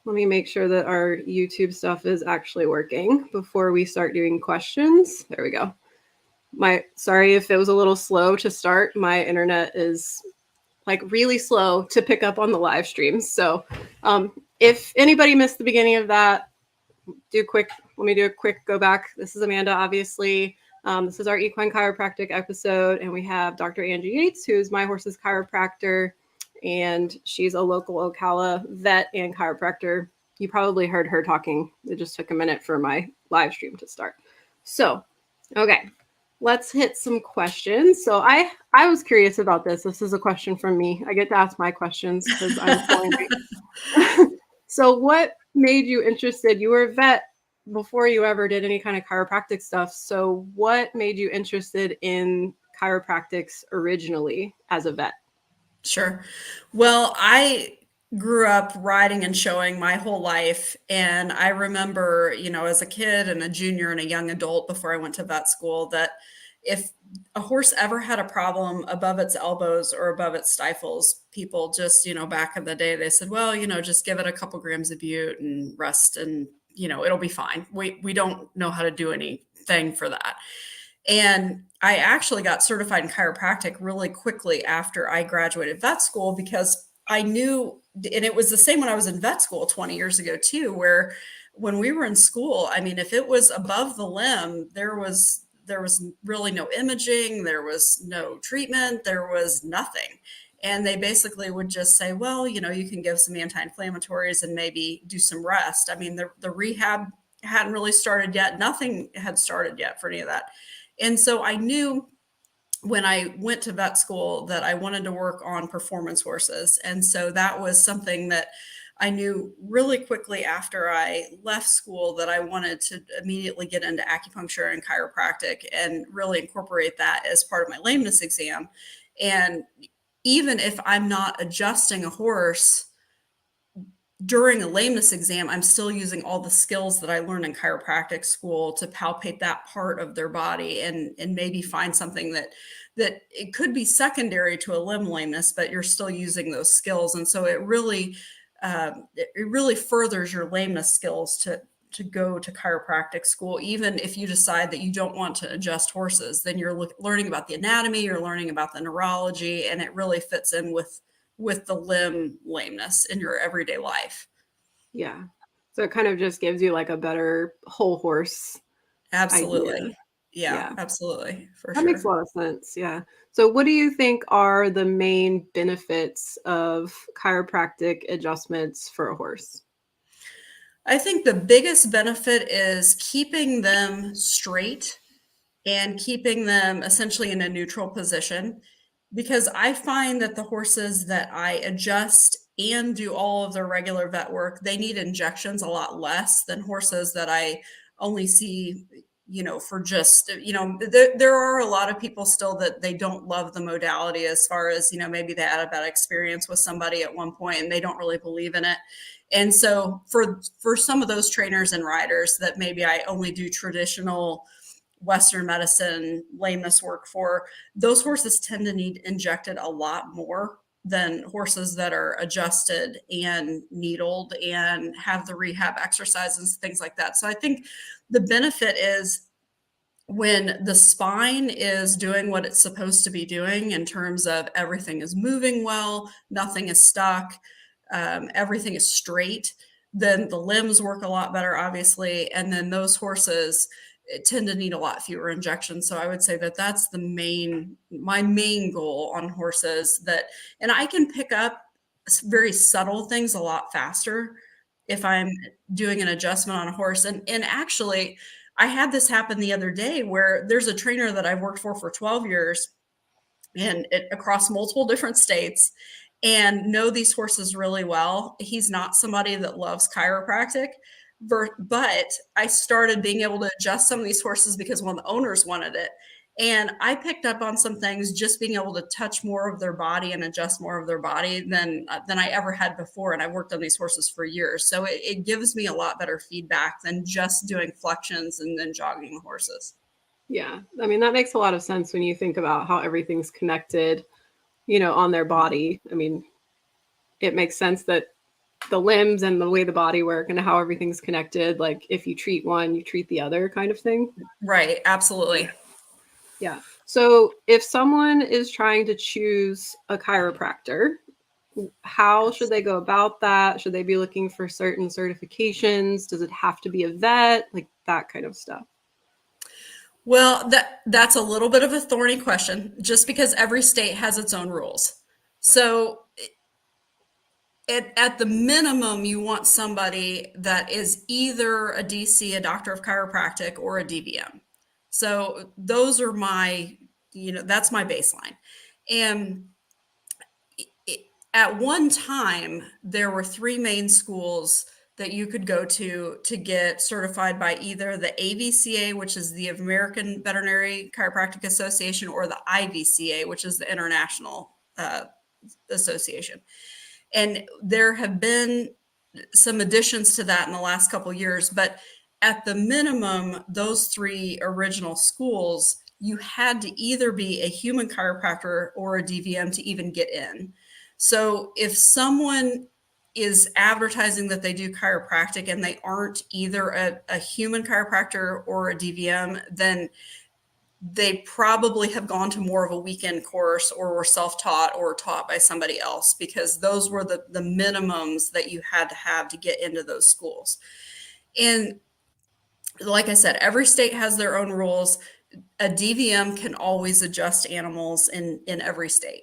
Let me make sure that our YouTube stuff is actually working before we start doing questions. There we go. Sorry if it was a little slow to start. My internet is like really slow to pick up on the live streams. So if anybody missed the beginning of that, let me do a quick go back. This is Amanda, obviously. This is our equine chiropractic episode, and we have Dr. Angie Yates, who is my horse's chiropractor, and she's a local Ocala vet and chiropractor. You probably heard her talking. It just took a minute for my live stream to start. So, okay, let's hit some questions. So I was curious about this. This is a question from me. I get to ask my questions because I'm pulling. So what made you interested? You were a vet before you ever did any kind of chiropractic stuff. So what made you interested in chiropractics originally as a vet? Sure. Well, I grew up riding and showing my whole life. And I remember, as a kid and a junior and a young adult before I went to vet school, that if a horse ever had a problem above its elbows or above its stifles, people just, back in the day, they said, well, just give it a couple grams of bute and rest and, it'll be fine. We don't know how to do anything for that. And I actually got certified in chiropractic really quickly after I graduated vet school because I knew, and it was the same when I was in vet school 20 years ago too, where when we were in school, I mean, if it was above the limb, there was really no imaging, there was no treatment, there was nothing. And they basically would just say, well, you can give some anti-inflammatories and maybe do some rest. I mean, the rehab hadn't really started yet. Nothing had started yet for any of that. And so I knew when I went to vet school that I wanted to work on performance horses. And so that was something that I knew really quickly after I left school that I wanted to immediately get into acupuncture and chiropractic and really incorporate that as part of my lameness exam. And even if I'm not adjusting a horse during a lameness exam, I'm still using all the skills that I learned in chiropractic school to palpate that part of their body and maybe find something that it could be secondary to a limb lameness, but you're still using those skills. And so it really furthers your lameness skills to go to chiropractic school. Even if you decide that you don't want to adjust horses, then you're learning about the anatomy, you're learning about the neurology, and it really fits in with the limb lameness in your everyday life. Yeah. So it kind of just gives you like a better whole horse. Absolutely. Idea. Yeah, absolutely. For that sure. Makes a lot of sense. Yeah. So what do you think are the main benefits of chiropractic adjustments for a horse? I think the biggest benefit is keeping them straight and keeping them essentially in a neutral position, because I find that the horses that I adjust and do all of their regular vet work, they need injections a lot less than horses that I only see, for just, there are a lot of people still that they don't love the modality as far as, maybe they had a bad experience with somebody at one point and they don't really believe in it. And so for some of those trainers and riders that maybe I only do traditional Western medicine lameness work for, those horses tend to need injected a lot more than horses that are adjusted and needled and have the rehab exercises, things like that. So I think the benefit is when the spine is doing what it's supposed to be doing in terms of everything is moving well, nothing is stuck, everything is straight, then the limbs work a lot better, obviously. And then those horses tend to need a lot fewer injections. So I would say that that's my main goal on horses, and I can pick up very subtle things a lot faster if I'm doing an adjustment on a horse. And actually, I had this happen the other day where there's a trainer that I've worked for 12 years and across multiple different states and know these horses really well. He's not somebody that loves chiropractic, but I started being able to adjust some of these horses because one of the owners wanted it. And I picked up on some things just being able to touch more of their body and adjust more of their body than I ever had before. And I worked on these horses for years. So it gives me a lot better feedback than just doing flexions and then jogging the horses. Yeah. I mean, that makes a lot of sense when you think about how everything's connected, on their body. I mean, it makes sense that the limbs and the way the body work and how everything's connected. Like if you treat one, you treat the other kind of thing. Right. Absolutely. Yeah. So if someone is trying to choose a chiropractor, how should they go about that? Should they be looking for certain certifications? Does it have to be a vet? Like that kind of stuff. Well, that's a little bit of a thorny question, just because every state has its own rules. So at the minimum, you want somebody that is either a DC, a doctor of chiropractic, or a DVM. So those are my, that's my baseline. And at one time, there were three main schools that you could go to get certified by either the AVCA, which is the American Veterinary Chiropractic Association, or the IVCA, which is the International Association. And there have been some additions to that in the last couple of years, but at the minimum, those three original schools, you had to either be a human chiropractor or a DVM to even get in. So if someone is advertising that they do chiropractic and they aren't either a human chiropractor or a DVM, then they probably have gone to more of a weekend course or were self-taught or taught by somebody else, because those were the minimums that you had to have to get into those schools. And like I said, every state has their own rules. A DVM can always adjust animals in every state.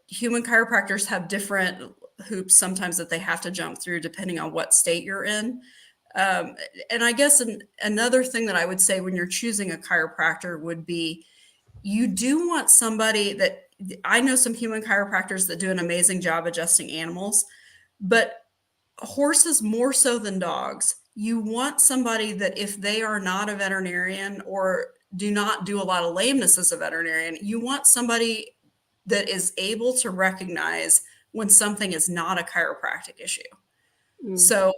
Human chiropractors have different hoops sometimes that they have to jump through depending on what state you're in. And I guess another thing that I would say when you're choosing a chiropractor would be, you do want somebody that, I know some human chiropractors that do an amazing job adjusting animals, but horses more so than dogs. You want somebody that if they are not a veterinarian or do not do a lot of lameness as a veterinarian, you want somebody that is able to recognize when something is not a chiropractic issue. So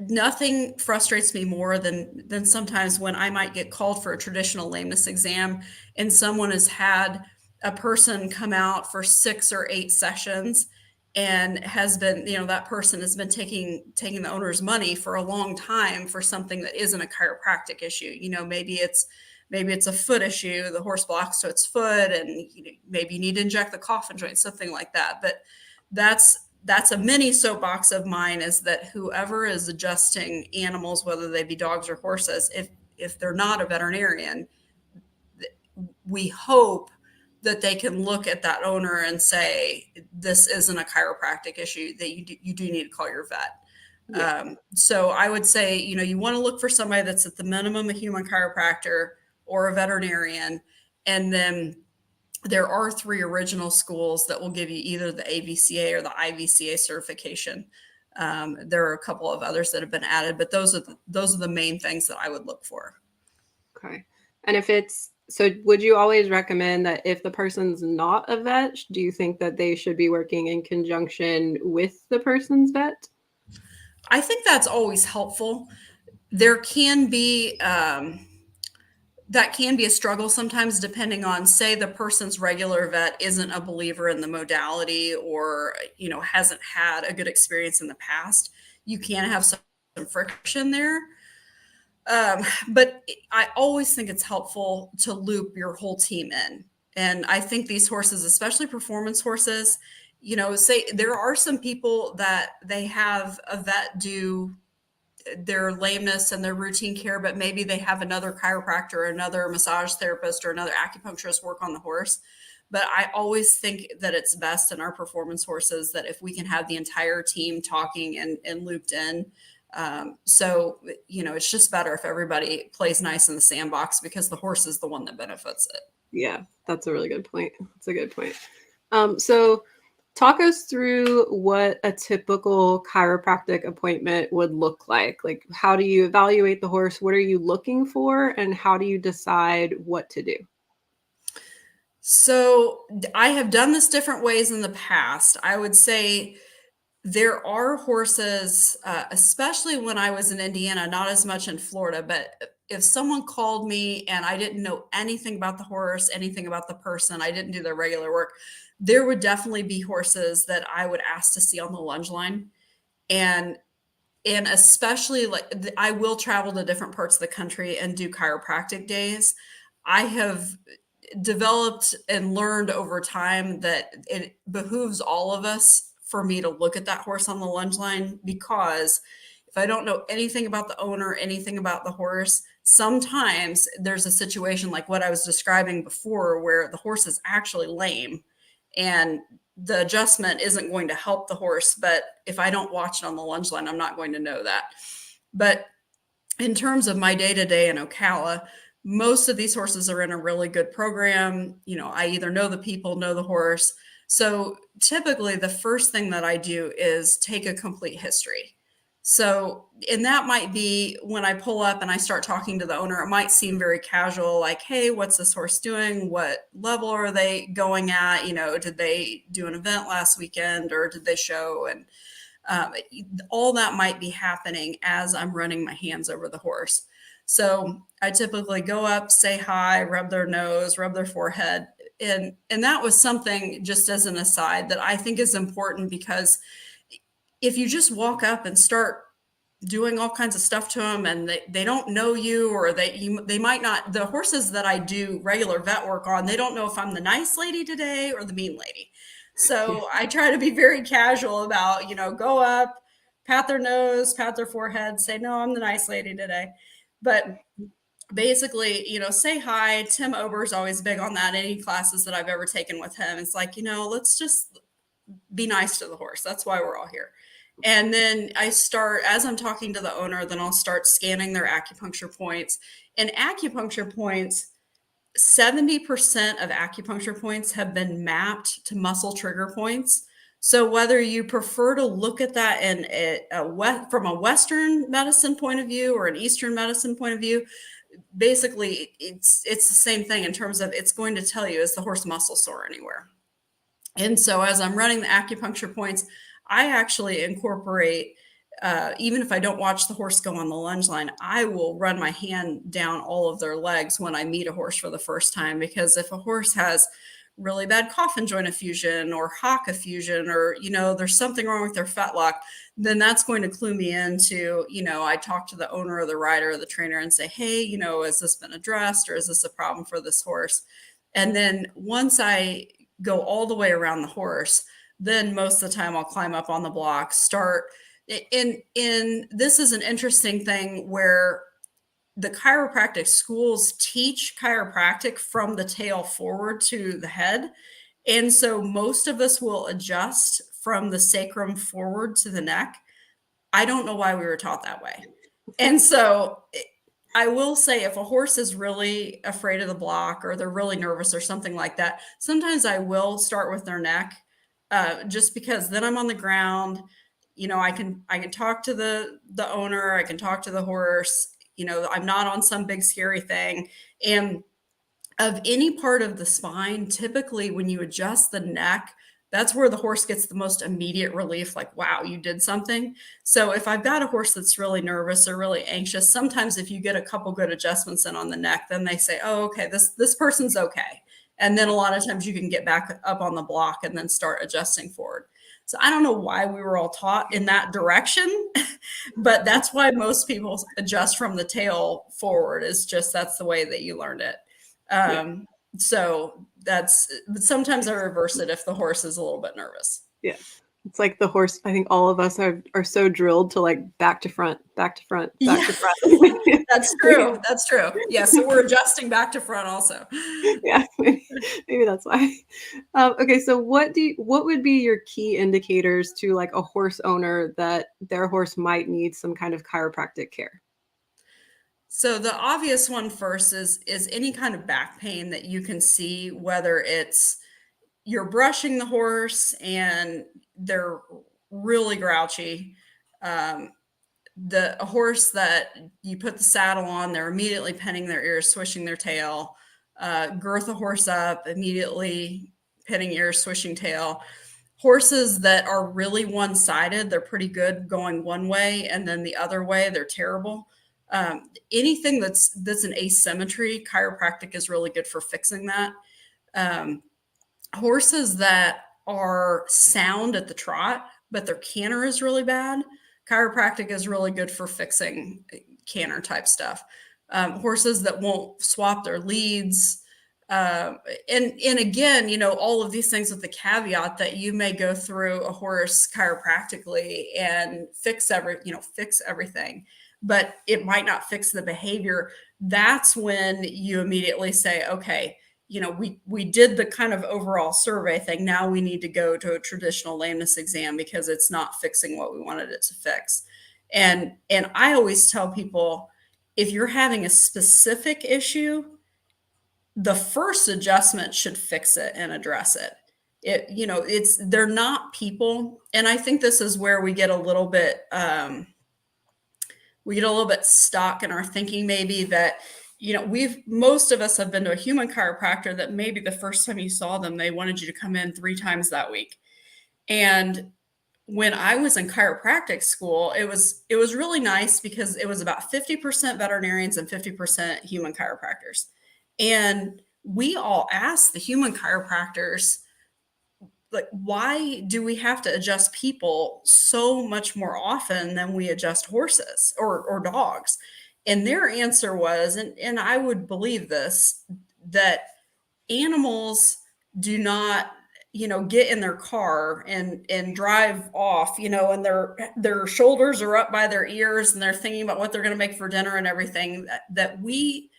nothing frustrates me more than sometimes when I might get called for a traditional lameness exam and someone has had a person come out for 6 or 8 sessions and has been, that person has been taking the owner's money for a long time for something that isn't a chiropractic issue. Maybe it's a foot issue. The horse blocks to its foot, and maybe you need to inject the coffin joint, something like that. But that's a mini soapbox of mine, is that whoever is adjusting animals, whether they be dogs or horses, if they're not a veterinarian, we hope that they can look at that owner and say, this isn't a chiropractic issue, that you do need to call your vet. Yeah. So I would say, you want to look for somebody that's at the minimum a human chiropractor or a veterinarian. And then there are 3 original schools that will give you either the AVCA or the IVCA certification. There are a couple of others that have been added, but those are the main things that I would look for. Okay. And so would you always recommend that if the person's not a vet, do you think that they should be working in conjunction with the person's vet? I think that's always helpful. There can be, that can be a struggle sometimes, depending on, say, the person's regular vet isn't a believer in the modality, or, hasn't had a good experience in the past. You can have some friction there. But I always think it's helpful to loop your whole team in. And I think these horses, especially performance horses, say there are some people that they have a vet do their lameness and their routine care, but maybe they have another chiropractor, another massage therapist, or another acupuncturist work on the horse. But I always think that it's best in our performance horses that if we can have the entire team talking and looped in. So, it's just better if everybody plays nice in the sandbox, because the horse is the one that benefits it. Yeah, that's a really good point. That's a good point. So talk us through what a typical chiropractic appointment would look like. Like, how do you evaluate the horse? What are you looking for? And how do you decide what to do? So I have done this different ways in the past. I would say there are horses, especially when I was in Indiana, not as much in Florida, but if someone called me and I didn't know anything about the horse, anything about the person, I didn't do their regular work, there would definitely be horses that I would ask to see on the lunge line. And especially like I will travel to different parts of the country and do chiropractic days. I have developed and learned over time that it behooves all of us for me to look at that horse on the lunge line, because if I don't know anything about the owner, anything about the horse, sometimes there's a situation like what I was describing before where the horse is actually lame and the adjustment isn't going to help the horse. But if I don't watch it on the lunge line, I'm not going to know that. But in terms of my day-to-day in Ocala, most of these horses are in a really good program. You know, I either know the people, know the horse. So typically the first thing that I do is take a complete history. So, and that might be when I pull up and I start talking to the owner, it might seem very casual, like, hey, what's this horse doing? What level are they going at? You know, did they do an event last weekend or did they show? And all that might be happening as I'm running my hands over the horse. So I typically go up, say hi, rub their nose, rub their forehead. And that was something, just as an aside, that I think is important, because if you just walk up and start doing all kinds of stuff to them and they don't know you, or they might not, the horses that I do regular vet work on, they don't know if I'm the nice lady today or the mean lady. So I try to be very casual about, you know, go up, pat their nose, pat their forehead, say, no, I'm the nice lady today. But basically, you know, say hi. Tim Ober's always big on that. Any classes that I've ever taken with him, it's like, you know, let's just be nice to the horse. That's why we're all here. And then I start, as I'm talking to the owner, then I'll start scanning their acupuncture points. And acupuncture points, 70% of acupuncture points have been mapped to muscle trigger points. So whether you prefer to look at that from a Western medicine point of view or an Eastern medicine point of view, basically it's the same thing in terms of it's going to tell you, is the horse muscle sore anywhere? And so as I'm running the acupuncture points, I actually incorporate, even if I don't watch the horse go on the lunge line, I will run my hand down all of their legs when I meet a horse for the first time. Because if a horse has really bad coffin joint effusion or hock effusion, or, you know, there's something wrong with their fetlock, then that's going to clue me into, you know, I talk to the owner or the rider or the trainer and say, hey, you know, has this been addressed, or is this a problem for this horse? And then once I go all the way around the horse, then most of the time I'll climb up on the block, start in this is an interesting thing where the chiropractic schools teach chiropractic from the tail forward to the head. And so most of us will adjust from the sacrum forward to the neck. I don't know why we were taught that way. And so I will say, if a horse is really afraid of the block or they're really nervous or something like that, sometimes I will start with their neck, just because then I'm on the ground. You know, I can talk to the owner, I can talk to the horse. You know, I'm not on some big scary thing. And of any part of the spine, typically when you adjust the neck, that's where the horse gets the most immediate relief, like, wow, you did something. So if I've got a horse that's really nervous or really anxious, sometimes if you get a couple good adjustments in on the neck, then they say, oh, okay, this person's okay. And then a lot of times you can get back up on the block and then start adjusting forward. So I don't know why we were all taught in that direction, but that's why most people adjust from the tail forward, is just, that's the way that you learned it. So but sometimes I reverse it if the horse is a little bit nervous. Yeah. It's like the horse, I think all of us are so drilled to like back to front, back to front, back to front. That's true. That's true. Yeah. So we're adjusting back to front also. Yeah, maybe that's why. Okay, so what would be your key indicators to like a horse owner that their horse might need some kind of chiropractic care? So the obvious one first is any kind of back pain that you can see, whether it's you're brushing the horse and they're really grouchy. A horse that you put the saddle on, they're immediately pinning their ears, swishing their tail. Girth a horse up, immediately pinning ears, swishing tail. Horses that are really one-sided, they're pretty good going one way, and then the other way, they're terrible. Anything that's an asymmetry, chiropractic is really good for fixing that. horses that are sound at the trot, but their canter is really bad, chiropractic is really good for fixing canter type stuff. Horses that won't swap their leads. And again, all of these things with the caveat that you may go through a horse chiropractically and fix everything, but it might not fix the behavior. That's when you immediately say, okay, we did the kind of overall survey thing. Now we need to go to a traditional lameness exam because it's not fixing what we wanted it to fix. And I always tell people, if you're having a specific issue, the first adjustment should fix it and address it. They're not people. And I think this is where we get a little bit stuck in our thinking, maybe that, most of us have been to a human chiropractor that maybe the first time you saw them, they wanted you to come in 3 times that week. And when I was in chiropractic school, it was really nice because it was about 50% veterinarians and 50% human chiropractors. And we all asked the human chiropractors, like, why do we have to adjust people so much more often than we adjust horses or dogs? And their answer was, and I would believe this, that animals do not, get in their car and drive off, and their shoulders are up by their ears and they're thinking about what they're going to make for dinner and everything, that we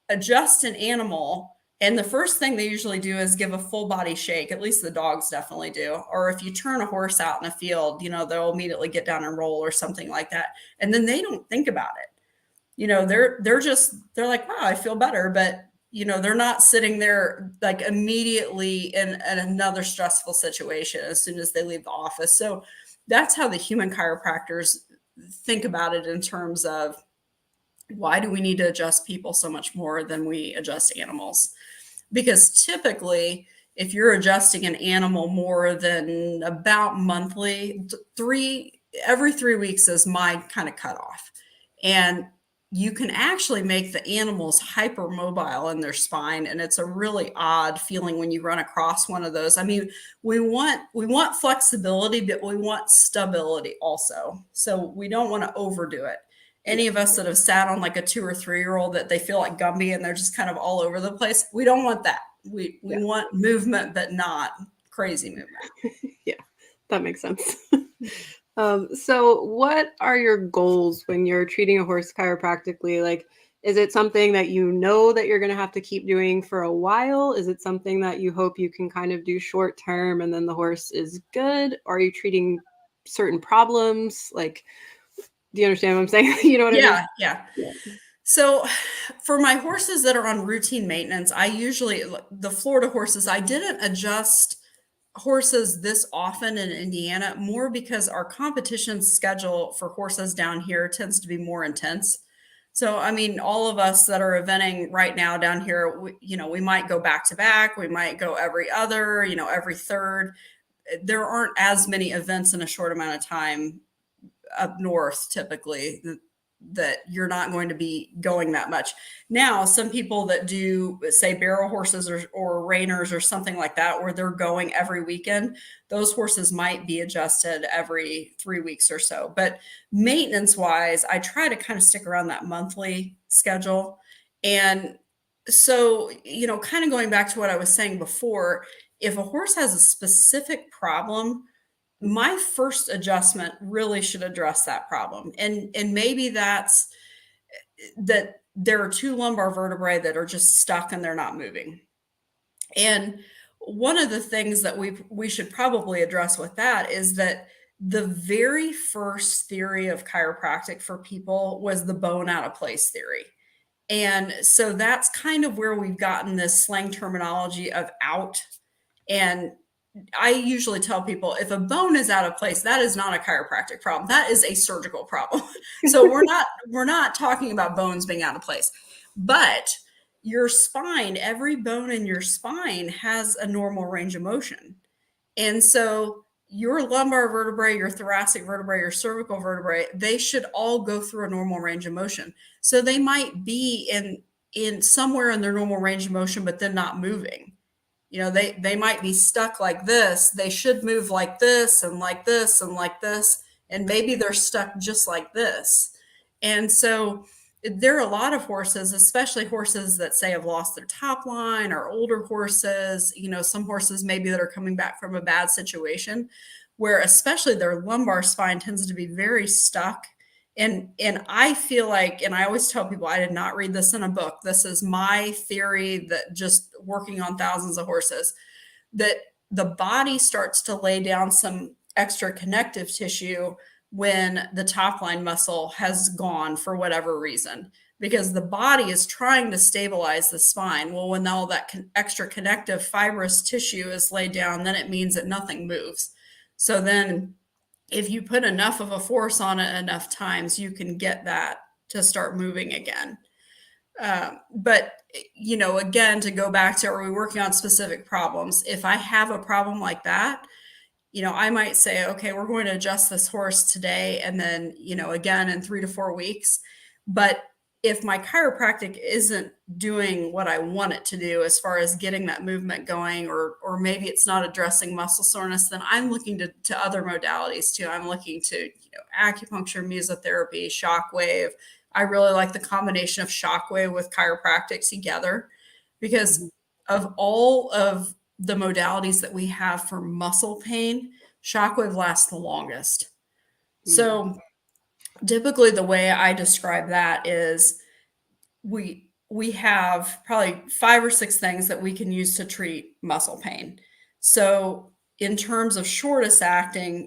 adjust an animal. And the first thing they usually do is give a full body shake. At least the dogs definitely do. Or if you turn a horse out in a field, they'll immediately get down and roll or something like that. And then they don't think about it. They're like, wow, I feel better. But, they're not sitting there like immediately in another stressful situation as soon as they leave the office. So that's how the human chiropractors think about it, in terms of, why do we need to adjust people so much more than we adjust animals? Because typically, if you're adjusting an animal more than about monthly, every 3 weeks is my kind of cutoff. And you can actually make the animals hypermobile in their spine. And it's a really odd feeling when you run across one of those. I mean, we want flexibility, but we want stability also. So we don't want to overdo it. Any of us that have sat on like a 2 or 3 year old that they feel like Gumby and they're just kind of all over the place, we don't want that. We want movement, but not crazy movement. Yeah, that makes sense. So what are your goals when you're treating a horse chiropractically? Like, is it something that that you're going to have to keep doing for a while? Is it something that you hope you can kind of do short term and then the horse is good? Or are you treating certain problems? Like, do you understand what I'm saying? You know what I mean? Yeah. So for my horses that are on routine maintenance, the Florida horses, I didn't adjust horses this often in Indiana, more because our competition schedule for horses down here tends to be more intense. So, I mean, all of us that are eventing right now down here, we might go back to back. We might go every other, every third. There aren't as many events in a short amount of time up north, typically, that you're not going to be going that much. Now, some people that do, say, barrel horses or reiners or something like that, where they're going every weekend, those horses might be adjusted every 3 weeks or so. But maintenance wise, I try to kind of stick around that monthly schedule. And so, kind of going back to what I was saying before, if a horse has a specific problem, my first adjustment really should address that problem. And maybe that's that there are 2 lumbar vertebrae that are just stuck and they're not moving. And one of the things that we should probably address with that is that the very first theory of chiropractic for people was the bone out of place theory. And so that's kind of where we've gotten this slang terminology of out. And I usually tell people, if a bone is out of place, that is not a chiropractic problem. That is a surgical problem. So we're not talking about bones being out of place. But your spine, every bone in your spine has a normal range of motion. And so your lumbar vertebrae, your thoracic vertebrae, your cervical vertebrae, they should all go through a normal range of motion. So they might be in somewhere in their normal range of motion, but then not moving. they might be stuck like this. They should move like this and like this and like this. And maybe they're stuck just like this. And so there are a lot of horses, especially horses that say have lost their top line, or older horses, some horses maybe that are coming back from a bad situation, where especially their lumbar spine tends to be very stuck. And I feel like, and I always tell people, I did not read this in a book. This is my theory, that just working on thousands of horses, that the body starts to lay down some extra connective tissue when the top line muscle has gone for whatever reason, because the body is trying to stabilize the spine. Well, when all that extra connective fibrous tissue is laid down, then it means that nothing moves. So then if you put enough of a force on it enough times, you can get that to start moving again. But, again, to go back to, are we working on specific problems? If I have a problem like that, I might say, okay, we're going to adjust this horse today, and then, again, in 3 to 4 weeks. But if my chiropractic isn't doing what I want it to do as far as getting that movement going, or maybe it's not addressing muscle soreness, then I'm looking to other modalities too. I'm looking to acupuncture, mesotherapy, shockwave. I really like the combination of shockwave with chiropractic together, because of all of the modalities that we have for muscle pain, shockwave lasts the longest. So typically the way I describe that is we have probably 5 or 6 things that we can use to treat muscle pain. So in terms of shortest acting,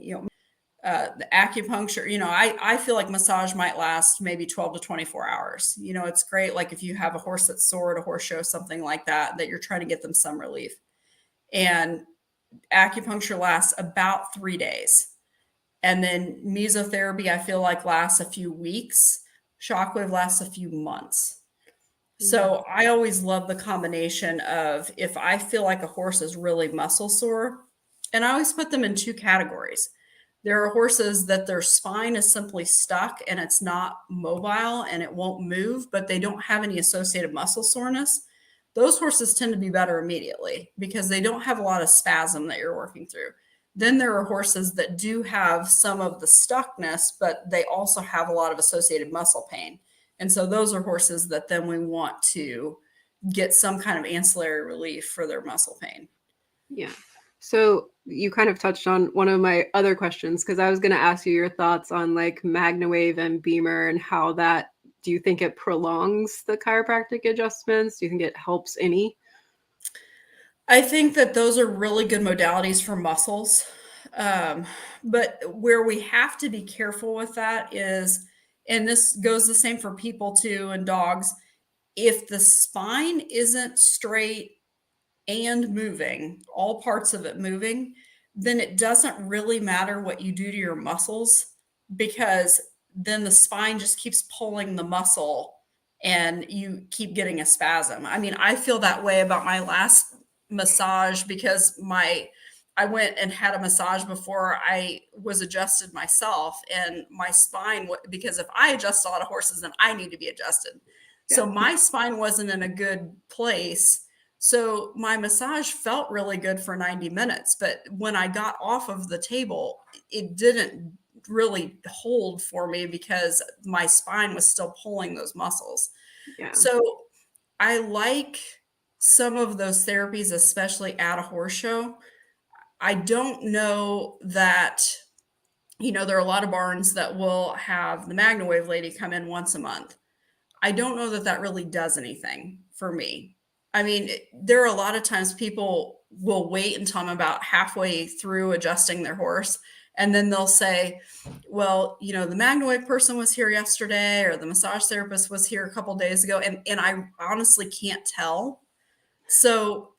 the acupuncture, I feel like massage might last maybe 12 to 24 hours. It's great. Like if you have a horse that's sore at a horse show, something like that you're trying to get them some relief. And acupuncture lasts about 3 days. And then mesotherapy, I feel like, lasts a few weeks. Shockwave lasts a few months. So I always love the combination of, if I feel like a horse is really muscle sore, and I always put them in 2 categories. There are horses that their spine is simply stuck and it's not mobile and it won't move, but they don't have any associated muscle soreness. Those horses tend to be better immediately because they don't have a lot of spasm that you're working through. Then there are horses that do have some of the stuckness, but they also have a lot of associated muscle pain. And so those are horses that then we want to get some kind of ancillary relief for their muscle pain. Yeah. So you kind of touched on one of my other questions, because I was going to ask you your thoughts on like MagnaWave and Beamer, and how that, do you think it prolongs the chiropractic adjustments? Do you think it helps any? I think that those are really good modalities for muscles. But where we have to be careful with that is, and this goes the same for people too, and dogs, if the spine isn't straight and moving, all parts of it moving, then it doesn't really matter what you do to your muscles, because then the spine just keeps pulling the muscle and you keep getting a spasm. I mean, I feel that way about my last massage, because I went and had a massage before I was adjusted myself, and my spine, because if I adjust a lot of horses, then I need to be adjusted. Yeah. So my spine wasn't in a good place. So my massage felt really good for 90 minutes, but when I got off of the table, it didn't really hold for me because my spine was still pulling those muscles. Yeah. So I like some of those therapies, especially at a horse show. I don't know that, there are a lot of barns that will have the MagnaWave lady come in once a month. I don't know that really does anything for me. I mean, there are a lot of times people will wait until I'm about halfway through adjusting their horse, and then they'll say, well, the MagnaWave person was here yesterday, or the massage therapist was here a couple days ago. And I honestly can't tell. So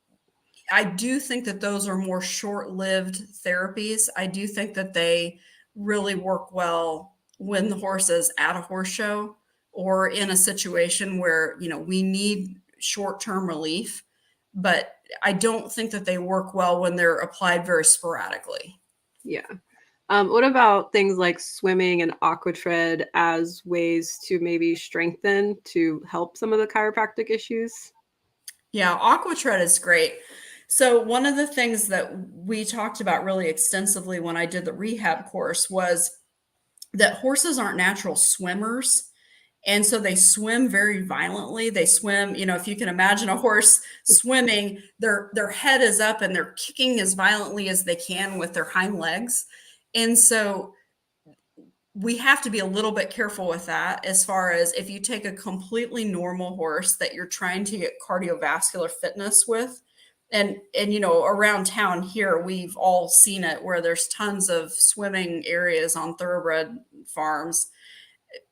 I do think that those are more short-lived therapies. I do think that they really work well when the horse is at a horse show, or in a situation where, we need short-term relief, but I don't think that they work well when they're applied very sporadically. Yeah. What about things like swimming and aquatread as ways to maybe strengthen, to help some of the chiropractic issues? Yeah, aquatread is great. So one of the things that we talked about really extensively when I did the rehab course was that horses aren't natural swimmers. And so they swim very violently. They swim, if you can imagine a horse swimming, their head is up and they're kicking as violently as they can with their hind legs. And so we have to be a little bit careful with that, as far as if you take a completely normal horse that you're trying to get cardiovascular fitness with. And around town here, we've all seen it, where there's tons of swimming areas on thoroughbred farms.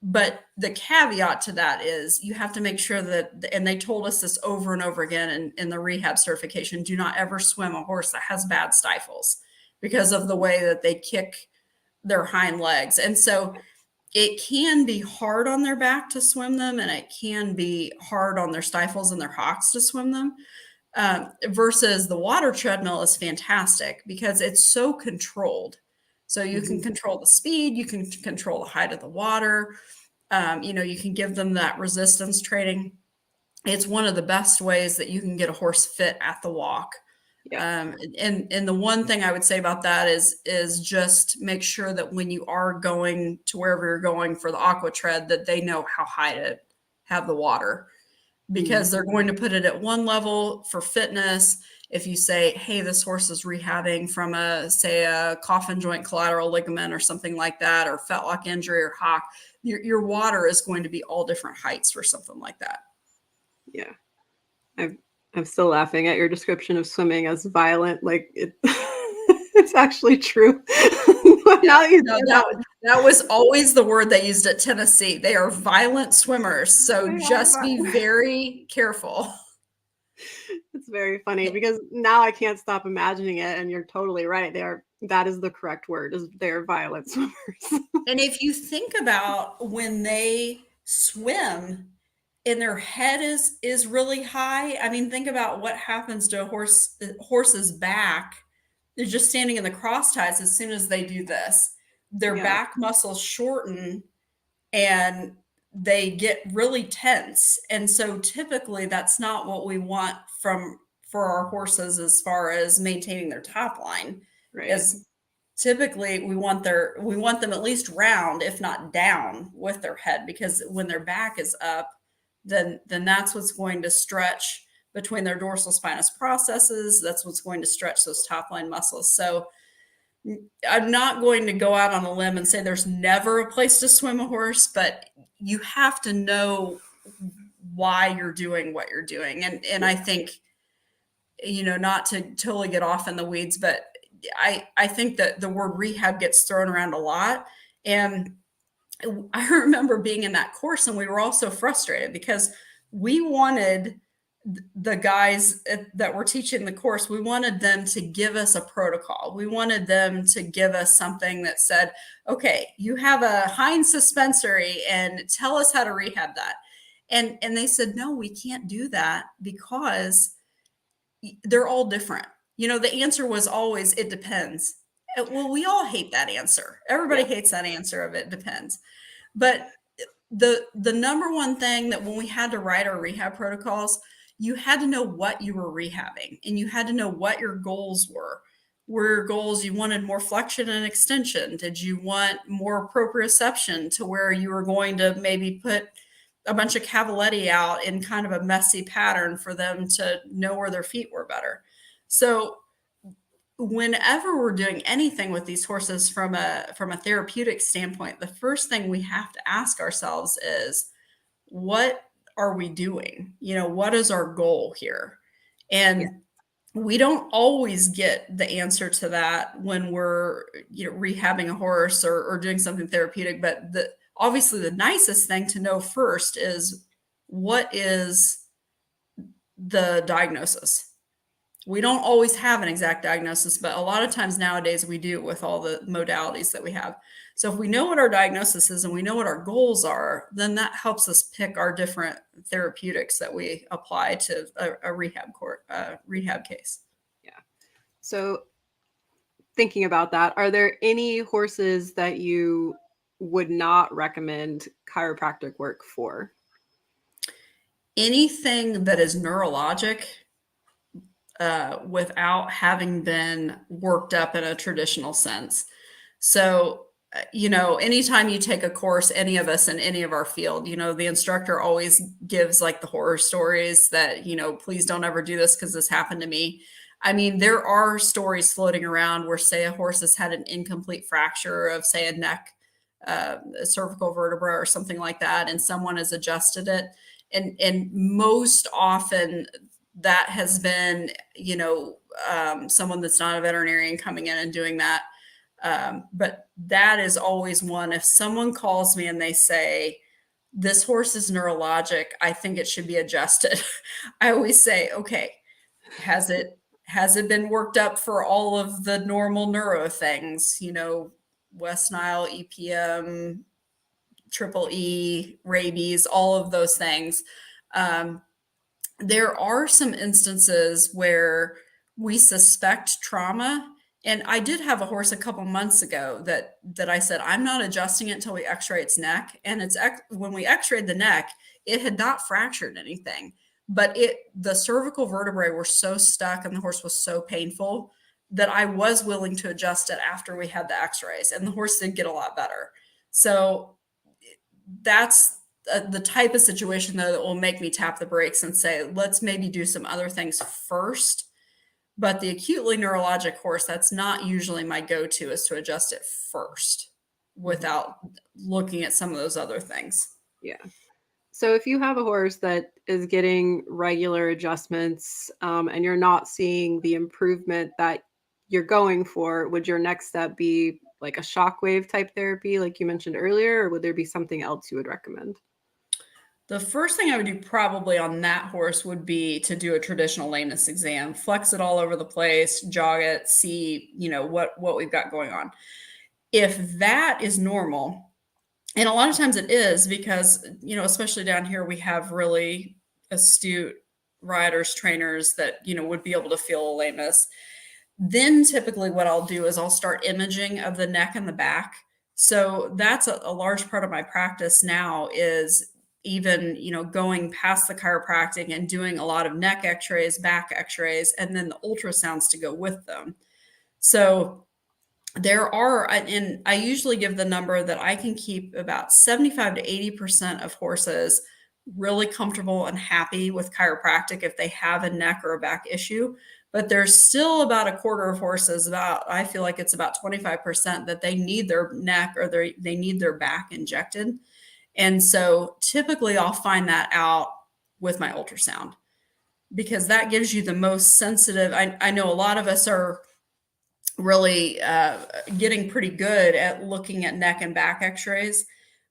But the caveat to that is you have to make sure that, and they told us this over and over again in the rehab certification, do not ever swim a horse that has bad stifles, because of the way that they kick their hind legs. And so it can be hard on their back to swim them, and it can be hard on their stifles and their hocks to swim them. Versus the water treadmill is fantastic because it's so controlled. So you can control the speed, you can control the height of the water. You can give them that resistance training. It's one of the best ways that you can get a horse fit at the walk. Yeah. And the one thing I would say about that is just make sure that when you are going to wherever you're going for the aqua tread, that they know how high to have the water, because they're going to put it at one level for fitness. If you say, hey, this horse is rehabbing from a coffin joint collateral ligament or something like that, or fetlock injury or hock, your water is going to be all different heights for something like that. Yeah. I'm still laughing at your description of swimming as violent. Like it's actually true. That was always the word they used at Tennessee. They are violent swimmers. So just be very careful. It's very funny because now I can't stop imagining it. And you're totally right. That is the correct word, is they're violent swimmers. And if you think about when they swim and their head is really high, I mean, think about what happens to a horse's back. They're just standing in the cross ties. As soon as they do this, their back muscles shorten and they get really tense. And so typically that's not what we want for our horses as far as maintaining their top line. Right. Is typically we want them at least round, if not down, with their head, because when their back is up, then that's what's going to stretch between their dorsal spinous processes. That's what's going to stretch those top line muscles. So I'm not going to go out on a limb and say there's never a place to swim a horse, but you have to know why you're doing what you're doing. And I think, not to totally get off in the weeds, but I think that the word rehab gets thrown around a lot. And I remember being in that course and we were all so frustrated because we wanted the guys that were teaching the course, we wanted them to give us a protocol. We wanted them to give us something that said, okay, you have a hind suspensory and tell us how to rehab that. And they said, no, we can't do that because they're all different. The answer was always, it depends. Well, we all hate that answer. Everybody hates that answer of it depends. But the number one thing that when we had to write our rehab protocols, you had to know what you were rehabbing and you had to know what your goals were. Were your goals, you wanted more flexion and extension? Did you want more proprioception to where you were going to maybe put a bunch of cavaletti out in kind of a messy pattern for them to know where their feet were better? So whenever we're doing anything with these horses from a therapeutic standpoint, the first thing we have to ask ourselves is, what are we doing? What is our goal here? And we don't always get the answer to that when we're rehabbing a horse or doing something therapeutic. But obviously the nicest thing to know first is, what is the diagnosis? We don't always have an exact diagnosis, but a lot of times nowadays we do with all the modalities that we have. So if we know what our diagnosis is and we know what our goals are, then that helps us pick our different therapeutics that we apply to a rehab case. Yeah. So thinking about that, are there any horses that you would not recommend chiropractic work for? Anything that is neurologic, without having been worked up in a traditional sense. So, anytime you take a course, any of us in any of our field, the instructor always gives like the horror stories that, please don't ever do this because this happened to me. I mean, there are stories floating around where, say, a horse has had an incomplete fracture of, say, a neck, a cervical vertebra or something like that, and someone has adjusted it. And most often that has been, someone that's not a veterinarian coming in and doing that. But that is always one. If someone calls me and they say, this horse is neurologic, I think it should be adjusted. I always say, okay, has it been worked up for all of the normal neuro things, West Nile, EPM, triple E, rabies, all of those things. There are some instances where we suspect trauma. And I did have a horse a couple months ago that I said, I'm not adjusting it until we x-ray its neck. And when we x-rayed the neck, it had not fractured anything, but the cervical vertebrae were so stuck and the horse was so painful that I was willing to adjust it after we had the x-rays, and the horse did get a lot better. So that's the type of situation, though, that will make me tap the brakes and say, let's maybe do some other things first. But the acutely neurologic horse, that's not usually my go-to, is to adjust it first without looking at some of those other things. Yeah. So if you have a horse that is getting regular adjustments and you're not seeing the improvement that you're going for, would your next step be like a shockwave type therapy, like you mentioned earlier, or would there be something else you would recommend? The first thing I would do probably on that horse would be to do a traditional lameness exam, flex it all over the place, jog it, see, what we've got going on. If that is normal, and a lot of times it is, because, especially down here, we have really astute riders, trainers that, would be able to feel a lameness. Then typically what I'll do is I'll start imaging of the neck and the back. So that's a large part of my practice now, is even, going past the chiropractic and doing a lot of neck x-rays, back x-rays, and then the ultrasounds to go with them. So there are, and I usually give the number that I can keep about 75 to 80% of horses really comfortable and happy with chiropractic if they have a neck or a back issue. But there's still about a quarter of horses, I feel like it's about 25%, that they need their neck or they need their back injected. And so typically I'll find that out with my ultrasound, because that gives you the most sensitive. I know a lot of us are really getting pretty good at looking at neck and back x-rays.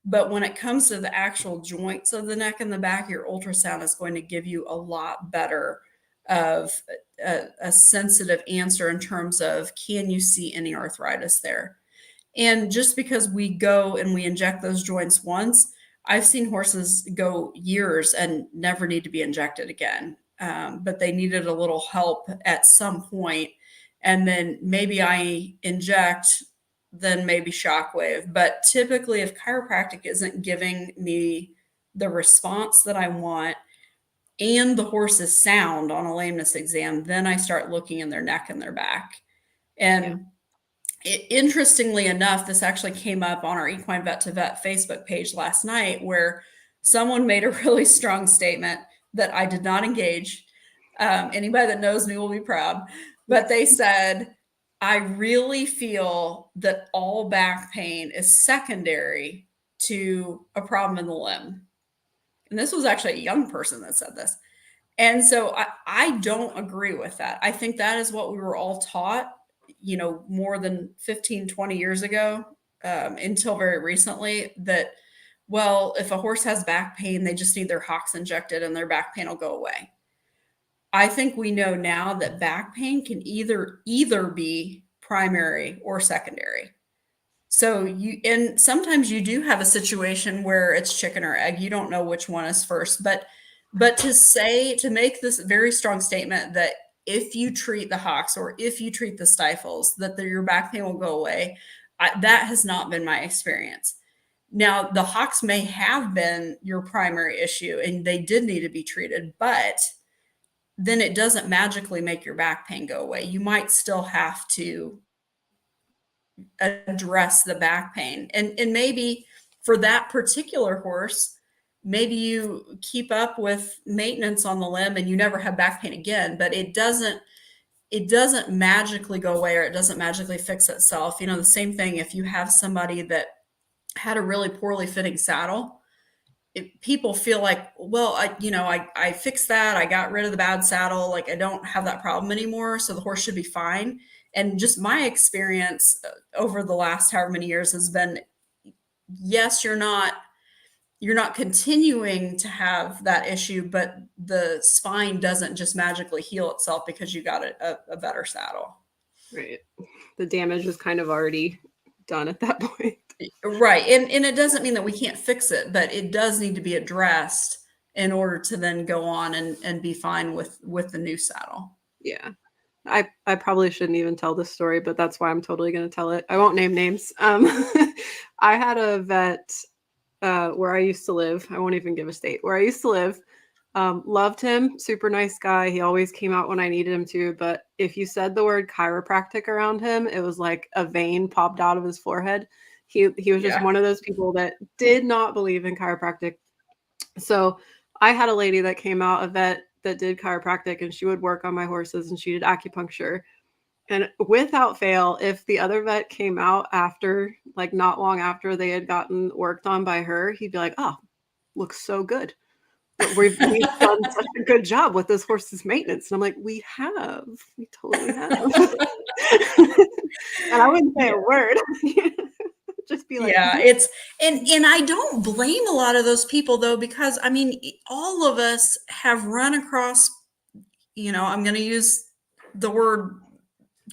But when it comes to the actual joints of the neck and the back, your ultrasound is going to give you a lot better of a sensitive answer in terms of, can you see any arthritis there? And just because we go and we inject those joints once, I've seen horses go years and never need to be injected again. But they needed a little help at some point. And then maybe I inject, then maybe shockwave. But typically, if chiropractic isn't giving me the response that I want and the horse is sound on a lameness exam, then I start looking in their neck and their back. And interestingly enough, this actually came up on our Equine Vet to Vet Facebook page last night, where someone made a really strong statement that I did not engage. Anybody that knows me will be proud. But they said, I really feel that all back pain is secondary to a problem in the limb. And this was actually a young person that said this. And so I don't agree with that. I think that is what we were all taught, more than 15, 20 years ago, until very recently, that, well, if a horse has back pain, they just need their hocks injected and their back pain will go away. I think we know now that back pain can either be primary or secondary. So and sometimes you do have a situation where it's chicken or egg. You don't know which one is first, but to make this very strong statement that if you treat the hocks or if you treat the stifles, that your back pain will go away, that has not been my experience. Now, the hocks may have been your primary issue and they did need to be treated, but then it doesn't magically make your back pain go away. You might still have to address the back pain. And maybe for that particular horse, maybe you keep up with maintenance on the limb and you never have back pain again, but it doesn't magically go away, or it doesn't magically fix itself. You know, the same thing if you have somebody that had a really poorly fitting saddle. People feel like, well, I fixed that. I got rid of the bad saddle. Like, I don't have that problem anymore. So the horse should be fine. And just my experience over the last however many years has been, yes, you're not continuing to have that issue, but the spine doesn't just magically heal itself because you got a better saddle. Right. The damage is kind of already done at that point. Right. And it doesn't mean that we can't fix it, but it does need to be addressed in order to then go on and be fine with the new saddle. Yeah. I probably shouldn't even tell this story, but that's why I'm totally going to tell it. I won't name names. I had a vet where I used to live. I won't even give a state. Where I used to live. Loved him. Super nice guy. He always came out when I needed him to. But if you said the word chiropractic around him, it was like a vein popped out of his forehead. He was just one of those people that did not believe in chiropractic. So I had a lady that came out, a vet that did chiropractic, and she would work on my horses and she did acupuncture. And without fail, if the other vet came out after, like not long after they had gotten worked on by her, he'd be like, "Oh, looks so good. We've done such a good job with this horse's maintenance." And I'm like, we totally have. And I wouldn't say a word. Just be like, it's and I don't blame a lot of those people though, because I mean, all of us have run across, I'm going to use the word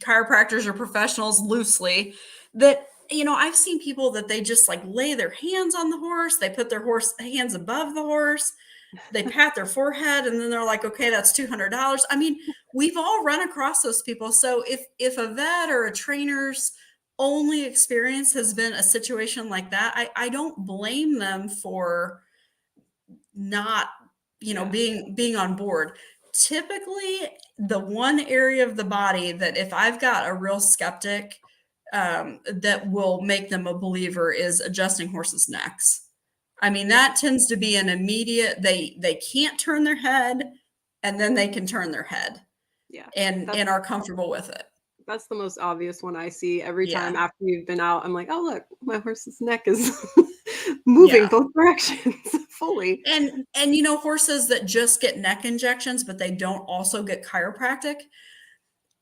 chiropractors or professionals loosely, that I've seen people that they just like lay their hands on the horse, they put their horse hands above the horse, they pat their forehead, and then they're like, okay, that's $200. I mean, we've all run across those people. So if a vet or a trainer's only experience has been a situation like that, I don't blame them for not, being on board. Typically, the one area of the body that if I've got a real skeptic, that will make them a believer is adjusting horses' necks. I mean, that tends to be an immediate, they can't turn their head, and then they can turn their head. Yeah. And are comfortable with it. That's the most obvious one I see every time after you've been out. I'm like, oh, look, my horse's neck is moving both directions fully. And horses that just get neck injections, but they don't also get chiropractic,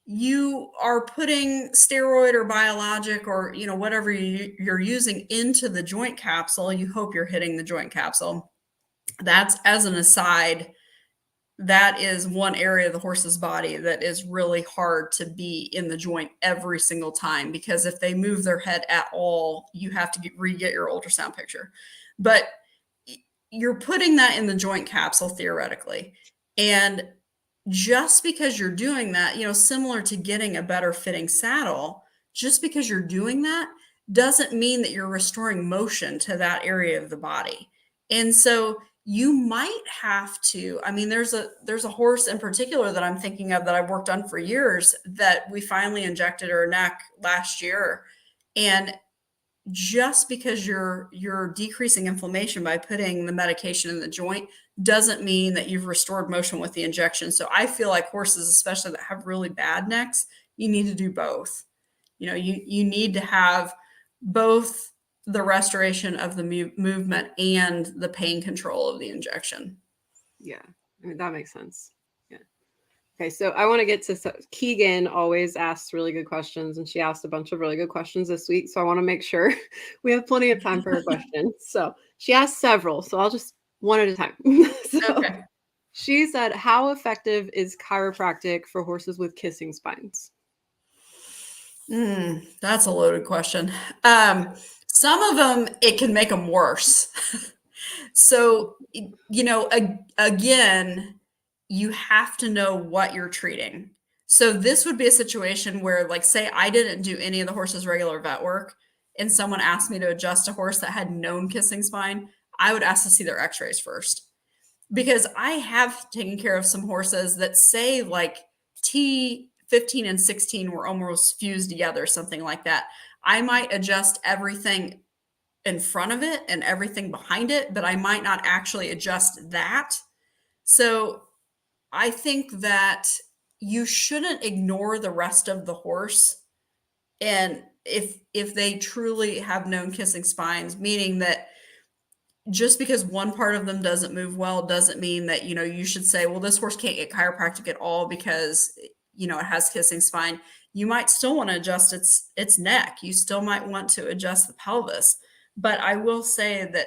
you are putting steroid or biologic or, whatever you're using into the joint capsule. You hope you're hitting the joint capsule. That's, as an aside, that is one area of the horse's body that is really hard to be in the joint every single time, because if they move their head at all, you have to re-get your ultrasound picture. But you're putting that in the joint capsule theoretically. And just because you're doing that, similar to getting a better fitting saddle, just because you're doing that doesn't mean that you're restoring motion to that area of the body. And so you might have to, I mean, there's a horse in particular that I'm thinking of that I've worked on for years that we finally injected her neck last year. And just because you're decreasing inflammation by putting the medication in the joint doesn't mean that you've restored motion with the injection. So I feel like horses, especially that have really bad necks, you need to do both. You need to have both the restoration of the movement and the pain control of the injection. Yeah, I mean, that makes sense. Yeah. Okay, so I want to get to Keegan always asks really good questions, and she asked a bunch of really good questions this week. So I want to make sure we have plenty of time for her questions. So she asked several, so I'll just one at a time. Okay. She said, how effective is chiropractic for horses with kissing spines? That's a loaded question. Some of them, it can make them worse. So, again, you have to know what you're treating. So this would be a situation where, like, say I didn't do any of the horse's regular vet work and someone asked me to adjust a horse that had known kissing spine, I would ask to see their x-rays first. because I have taken care of some horses that say like T15 and 16 were almost fused together, something like that. I might adjust everything in front of it and everything behind it, but I might not actually adjust that. So I think that you shouldn't ignore the rest of the horse. And if they truly have known kissing spines, meaning that just because one part of them doesn't move well doesn't mean that, you should say, well, this horse can't get chiropractic at all because, it has kissing spine. You might still want to adjust its neck. You still might want to adjust the pelvis. But I will say that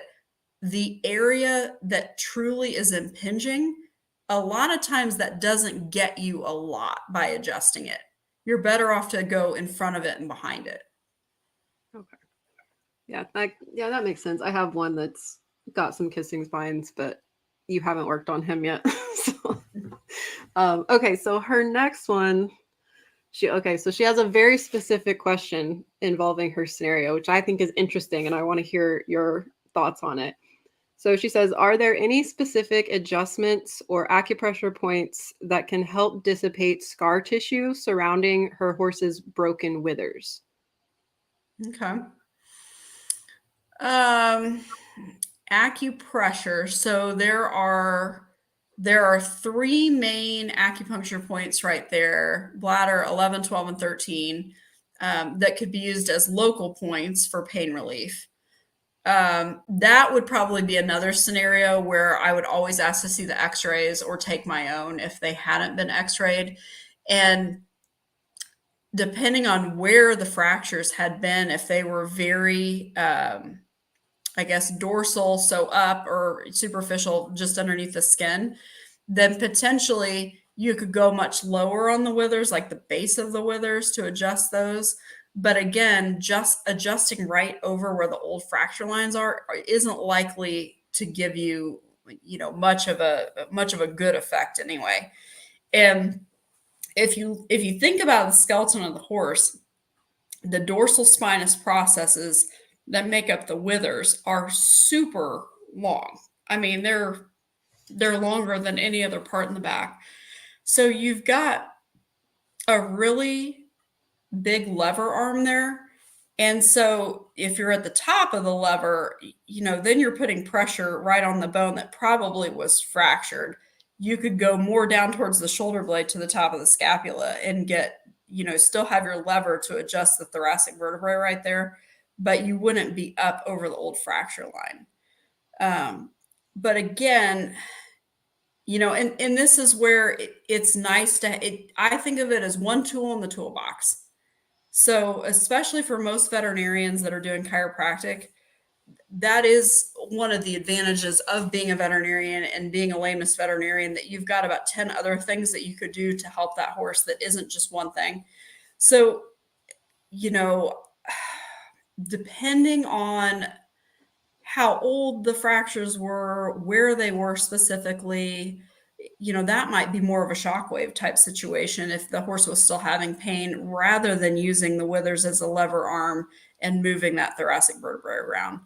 the area that truly is impinging, a lot of times that doesn't get you a lot by adjusting it. You're better off to go in front of it and behind it. Okay. Yeah, that makes sense. I have one that's got some kissing spines, but you haven't worked on him yet. So, okay, so her next one, she has a very specific question involving her scenario, which I think is interesting, and I want to hear your thoughts on it. So she says, are there any specific adjustments or acupressure points that can help dissipate scar tissue surrounding her horse's broken withers? Okay. Acupressure. So there are 3 main acupuncture points right there: bladder, 11, 12, and 13, that could be used as local points for pain relief. That would probably be another scenario where I would always ask to see the x-rays or take my own if they hadn't been x-rayed. And depending on where the fractures had been, if they were very, I guess, dorsal, so up, or superficial, just underneath the skin, then potentially you could go much lower on the withers, like the base of the withers, to adjust those. But again, just adjusting right over where the old fracture lines are isn't likely to give you, much of a good effect anyway. And if you think about the skeleton of the horse, the dorsal spinous processes that make up the withers are super long. I mean, they're longer than any other part in the back. So you've got a really big lever arm there. And so if you're at the top of the lever, then you're putting pressure right on the bone that probably was fractured. You could go more down towards the shoulder blade to the top of the scapula and get, still have your lever to adjust the thoracic vertebrae right there, but you wouldn't be up over the old fracture line. But again, and this is where it's nice I think of it as one tool in the toolbox. So especially for most veterinarians that are doing chiropractic, that is one of the advantages of being a veterinarian and being a lameness veterinarian, that you've got about 10 other things that you could do to help that horse that isn't just one thing. So, depending on how old the fractures were, where they were specifically, that might be more of a shockwave type situation if the horse was still having pain, rather than using the withers as a lever arm and moving that thoracic vertebrae around.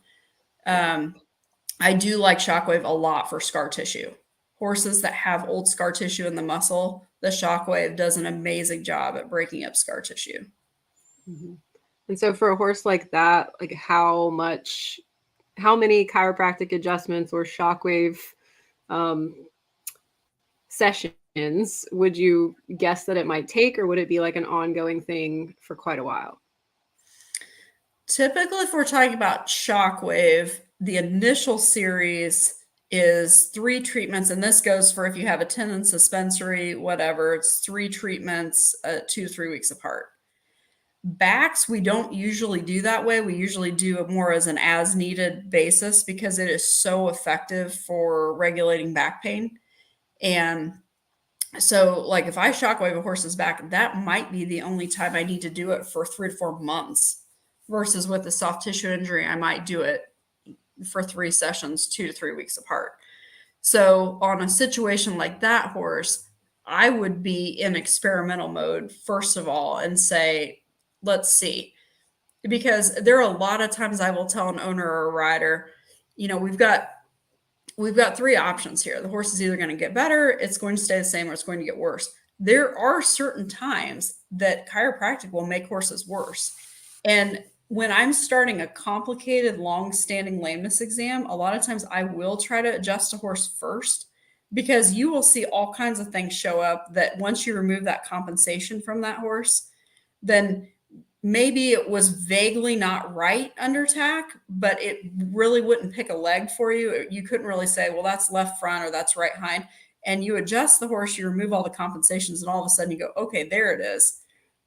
I do like shockwave a lot for scar tissue. Horses that have old scar tissue in the muscle, the shockwave does an amazing job at breaking up scar tissue. Mm-hmm. And so for a horse like that, like how many chiropractic adjustments or shockwave sessions would you guess that it might take, or would it be like an ongoing thing for quite a while? Typically, if we're talking about shockwave, the initial series is 3 treatments, and this goes for if you have a tendon suspensory, whatever, it's 3 treatments, 2 to 3 weeks apart. Backs, we don't usually do that way. We usually do it more as an as-needed basis because it is so effective for regulating back pain. And so, like, if I shockwave a horse's back, that might be the only time I need to do it for 3 to 4 months, versus with a soft tissue injury, I might do it for 3 sessions, 2 to 3 weeks apart. So on a situation like that horse, I would be in experimental mode, first of all, and say, let's see. Because there are a lot of times I will tell an owner or a rider, we've got we've got three options here. The horse is either going to get better, it's going to stay the same, or it's going to get worse. There are certain times that chiropractic will make horses worse. And when I'm starting a complicated, long-standing lameness exam, a lot of times I will try to adjust a horse first, because you will see all kinds of things show up that once you remove that compensation from that horse, then maybe it was vaguely not right under tack, but it really wouldn't pick a leg for you. You couldn't really say, well, that's left front or that's right hind. And you adjust the horse, you remove all the compensations, and all of a sudden you go, okay, there it is.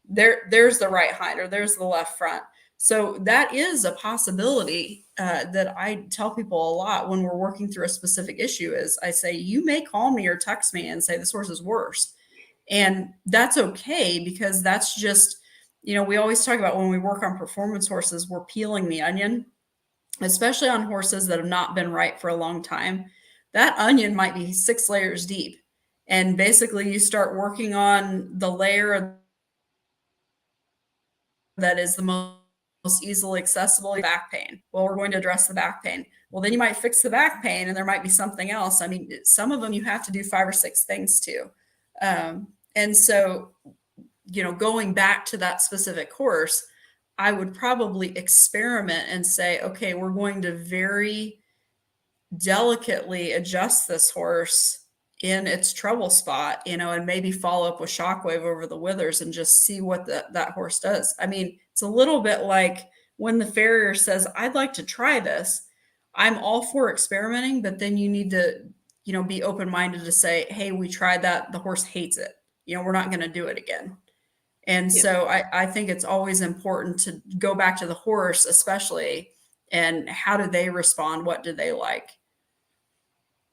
There's the right hind, or there's the left front. So that is a possibility that I tell people a lot when we're working through a specific issue. Is I say, you may call me or text me and say this horse is worse. And that's okay, because that's just, we always talk about when we work on performance horses, we're peeling the onion, especially on horses that have not been right for a long time. That onion might be 6 layers deep. And basically you start working on the layer that is the most easily accessible, back pain. Well, we're going to address the back pain. Well, then you might fix the back pain and there might be something else. I mean, some of them you have to do 5 or 6 things to. And so, going back to that specific horse, I would probably experiment and say, okay, we're going to very delicately adjust this horse in its trouble spot, and maybe follow up with shockwave over the withers and just see what that horse does. I mean, it's a little bit like when the farrier says, I'd like to try this. I'm all for experimenting, but then you need to, be open-minded to say, hey, we tried that. The horse hates it. We're not going to do it again. And so I think it's always important to go back to the horse, especially, and how do they respond? What do they like?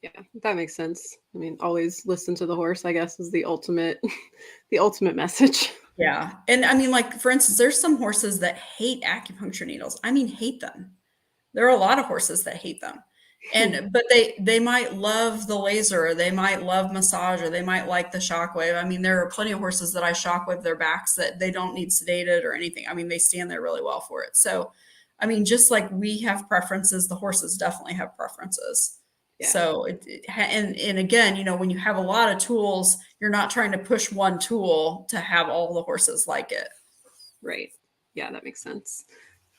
Yeah, that makes sense. I mean, always listen to the horse, I guess, is the ultimate, the ultimate message. Yeah. And I mean, like, for instance, there's some horses that hate acupuncture needles. I mean, hate them. There are a lot of horses that hate them. But they might love the laser, or they might love massage, or they might like the shockwave. I mean, there are plenty of horses that I shockwave their backs that they don't need sedated or anything. I mean, they stand there really well for it. So, I mean, just like we have preferences, the horses definitely have preferences. Yeah. So, and again, when you have a lot of tools, you're not trying to push one tool to have all the horses like it. Right. Yeah, that makes sense.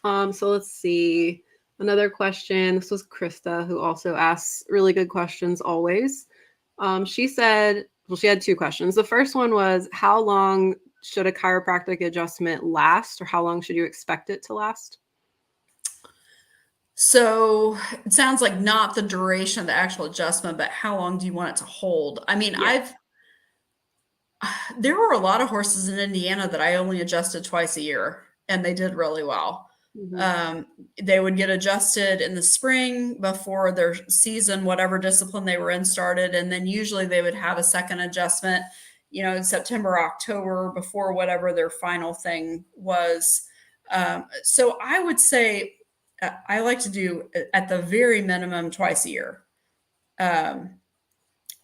So let's see. Another question. This was Krista, who also asks really good questions always. She said, well, she had 2 questions. The first one was, how long should a chiropractic adjustment last, or how long should you expect it to last? So it sounds like not the duration of the actual adjustment, but how long do you want it to hold? I mean, Yeah. there were a lot of horses in Indiana that I only adjusted twice a year, and they did really well. Mm-hmm. They would get adjusted in the spring before their season, whatever discipline they were in, started. And then usually they would have a second adjustment, in September, October, before whatever their final thing was. So I would say I like to do at the very minimum twice a year.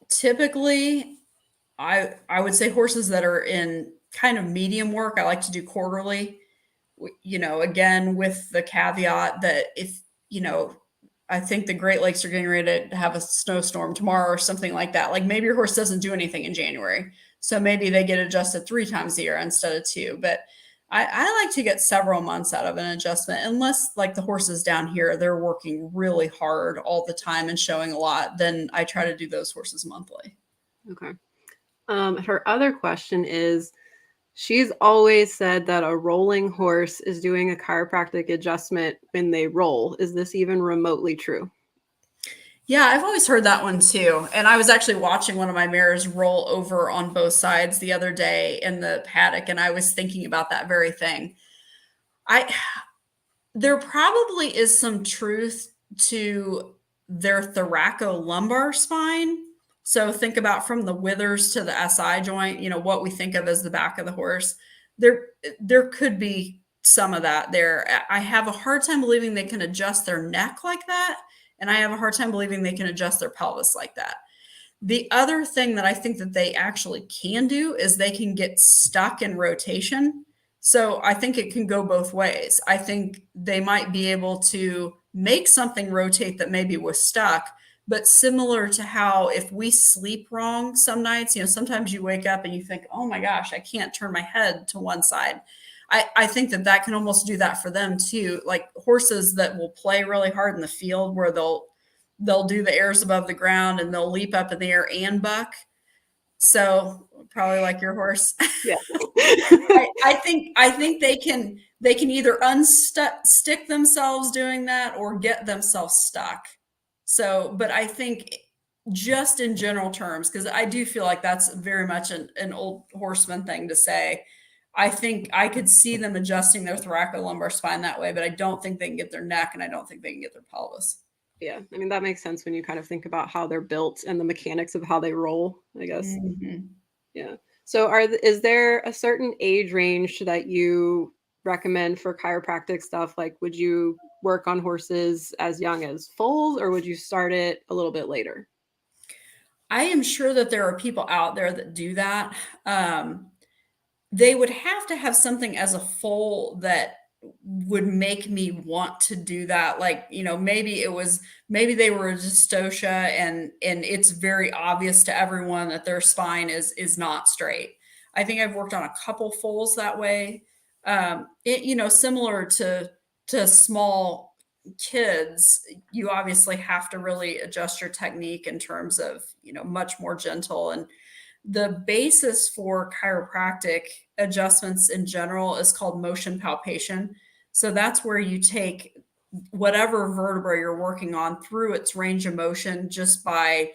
Typically, I would say horses that are in kind of medium work, I like to do quarterly. Again, with the caveat that if, I think the Great Lakes are getting ready to have a snowstorm tomorrow or something like that. Like, maybe your horse doesn't do anything in January. So maybe they get adjusted 3 times a year instead of 2. But I like to get several months out of an adjustment, unless, like, the horses down here, they're working really hard all the time and showing a lot. Then I try to do those horses monthly. Okay. Her other question is, she's always said that a rolling horse is doing a chiropractic adjustment when they roll. Is this even remotely true? Yeah, I've always heard that one too. And I was actually watching one of my mares roll over on both sides the other day in the paddock, and I was thinking about that very thing. There probably is some truth to their thoracolumbar spine. So think about from the withers to the SI joint, what we think of as the back of the horse. There could be some of that there. I have a hard time believing they can adjust their neck like that. And I have a hard time believing they can adjust their pelvis like that. The other thing that I think that they actually can do is they can get stuck in rotation. So I think it can go both ways. I think they might be able to make something rotate that maybe was stuck, but similar to how if we sleep wrong some nights, sometimes you wake up and you think, oh my gosh, I can't turn my head to one side. I think that can almost do that for them too. Like horses that will play really hard in the field where they'll do the airs above the ground and they'll leap up in the air and buck. So probably like your horse. Yeah. I think they can either stick themselves doing that or get themselves stuck. So, but I think just in general terms, because I do feel like that's very much an old horseman thing to say. I think I could see them adjusting their thoracolumbar spine that way, but I don't think they can get their neck and I don't think they can get their pelvis. Yeah, I mean, that makes sense when you kind of think about how they're built and the mechanics of how they roll, I guess. Mm-hmm. Yeah. So is there a certain age range that you recommend for chiropractic stuff? Like, would you work on horses as young as foals, or would you start it a little bit later? I am sure that there are people out there that do that. They would have to have something as a foal that would make me want to do that. Like, maybe they were a dystocia and it's very obvious to everyone that their spine is not straight. I think I've worked on a couple foals that way. Similar to small kids, you obviously have to really adjust your technique in terms of, much more gentle. And the basis for chiropractic adjustments in general is called motion palpation. So that's where you take whatever vertebra you're working on through its range of motion just by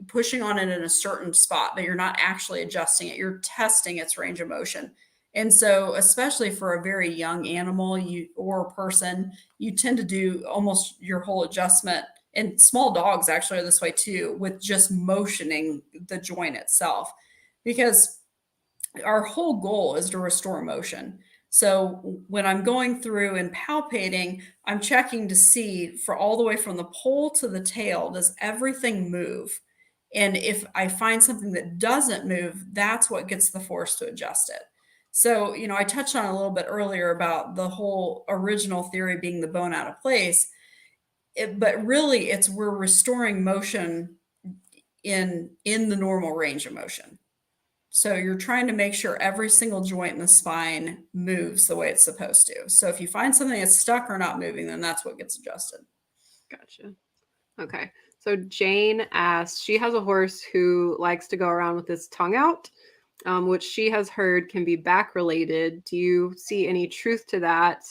pushing on it in a certain spot, but you're not actually adjusting it. You're testing its range of motion. And so, especially for a very young animal or person, you tend to do almost your whole adjustment. And small dogs actually are this way too, with just motioning the joint itself, because our whole goal is to restore motion. So when I'm going through and palpating, I'm checking to see for all the way from the pole to the tail, does everything move? And if I find something that doesn't move, that's what gets the force to adjust it. So, I touched on a little bit earlier about the whole original theory being the bone out of place. But really we're restoring motion in the normal range of motion. So you're trying to make sure every single joint in the spine moves the way it's supposed to. So if you find something that's stuck or not moving, then that's what gets adjusted. Gotcha. Okay. So Jane asks, she has a horse who likes to go around with his tongue out, which she has heard can be back related. Do you see any truth to that?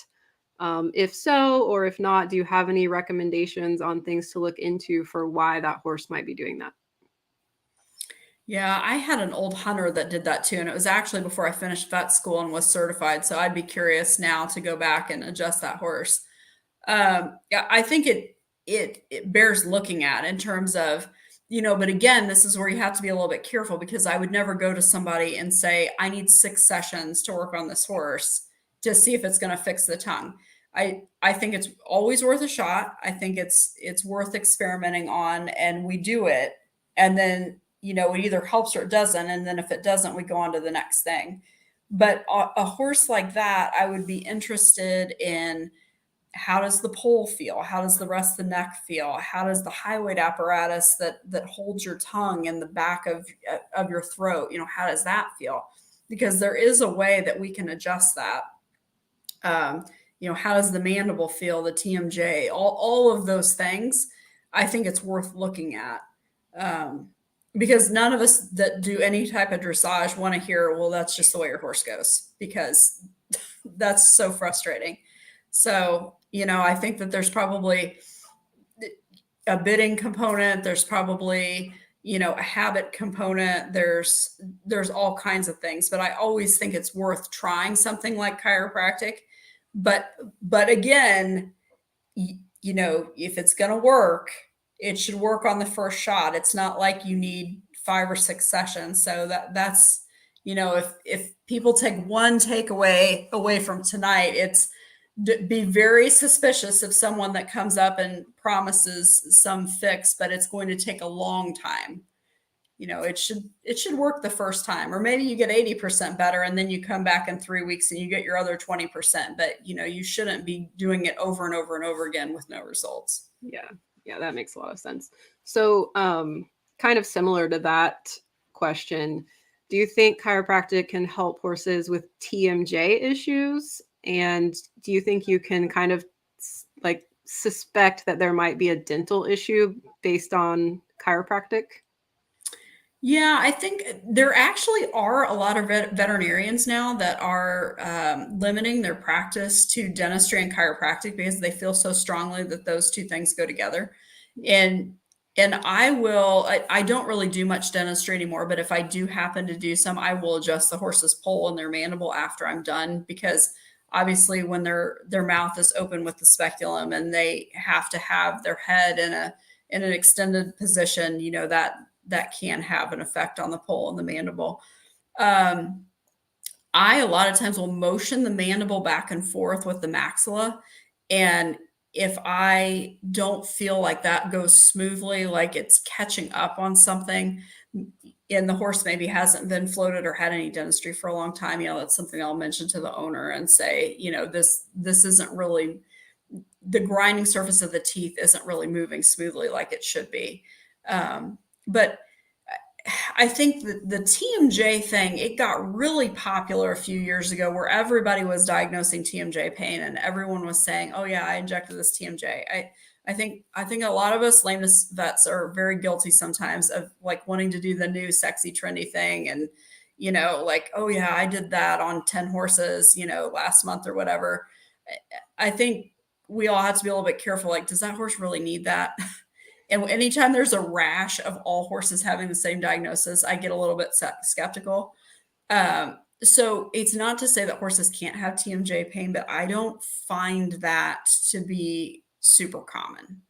If so, or if not, do you have any recommendations on things to look into for why that horse might be doing that? Yeah, I had an old hunter that did that too. And it was actually before I finished vet school and was certified. So I'd be curious now to go back and adjust that horse. Yeah, I think it bears looking at in terms of, but again, this is where you have to be a little bit careful, because I would never go to somebody and say, I need 6 sessions to work on this horse to see if it's going to fix the tongue. I think it's always worth a shot. I think it's worth experimenting on, and we do it. And then, it either helps or it doesn't. And then if it doesn't, we go on to the next thing. But a horse like that, I would be interested in, how does the pole feel? How does the rest of the neck feel? How does the high weight apparatus that holds your tongue in the back of your throat, how does that feel? Because there is a way that we can adjust that. How does the mandible feel, the TMJ, all of those things, I think it's worth looking at. Because none of us that do any type of dressage want to hear, well, that's just the way your horse goes, because that's so frustrating. So, I think that there's probably a bidding component. There's probably, a habit component. There's all kinds of things, but I always think it's worth trying something like chiropractic. But again, if it's going to work, it should work on the first shot. It's not like you need 5 or 6 sessions. So that's, if people take one takeaway away from tonight, it's be very suspicious of someone that comes up and promises some fix, but it's going to take a long time. It should work the first time, or maybe you get 80% better and then you come back in 3 weeks and you get your other 20%, but you shouldn't be doing it over and over and over again with no results. Yeah. Yeah, that makes a lot of sense. So, kind of similar to that question, do you think chiropractic can help horses with TMJ issues? And do you think you can kind of like suspect that there might be a dental issue based on chiropractic? Yeah, I think there actually are a lot of veterinarians now that are limiting their practice to dentistry and chiropractic because they feel so strongly that those two things go together. And I don't really do much dentistry anymore, but if I do happen to do some, I will adjust the horse's poll and their mandible after I'm done because obviously when their mouth is open with the speculum and they have to have their head in an extended position, that can have an effect on the poll and the mandible. I a lot of times will motion the mandible back and forth with the maxilla. And if I don't feel like that goes smoothly, like it's catching up on something, and the horse maybe hasn't been floated or had any dentistry for a long time, that's something I'll mention to the owner and say, this isn't really, the grinding surface of the teeth isn't really moving smoothly like it should be. But I think the TMJ thing, it got really popular a few years ago where everybody was diagnosing TMJ pain and everyone was saying, oh yeah, I injected this TMJ. I think a lot of us lameness vets are very guilty sometimes of like wanting to do the new sexy trendy thing. And, like, oh yeah, I did that on 10 horses, last month or whatever. I think we all have to be a little bit careful. Like, does that horse really need that? And anytime there's a rash of all horses having the same diagnosis, I get a little bit skeptical. So it's not to say that horses can't have TMJ pain, but I don't find that to be super common.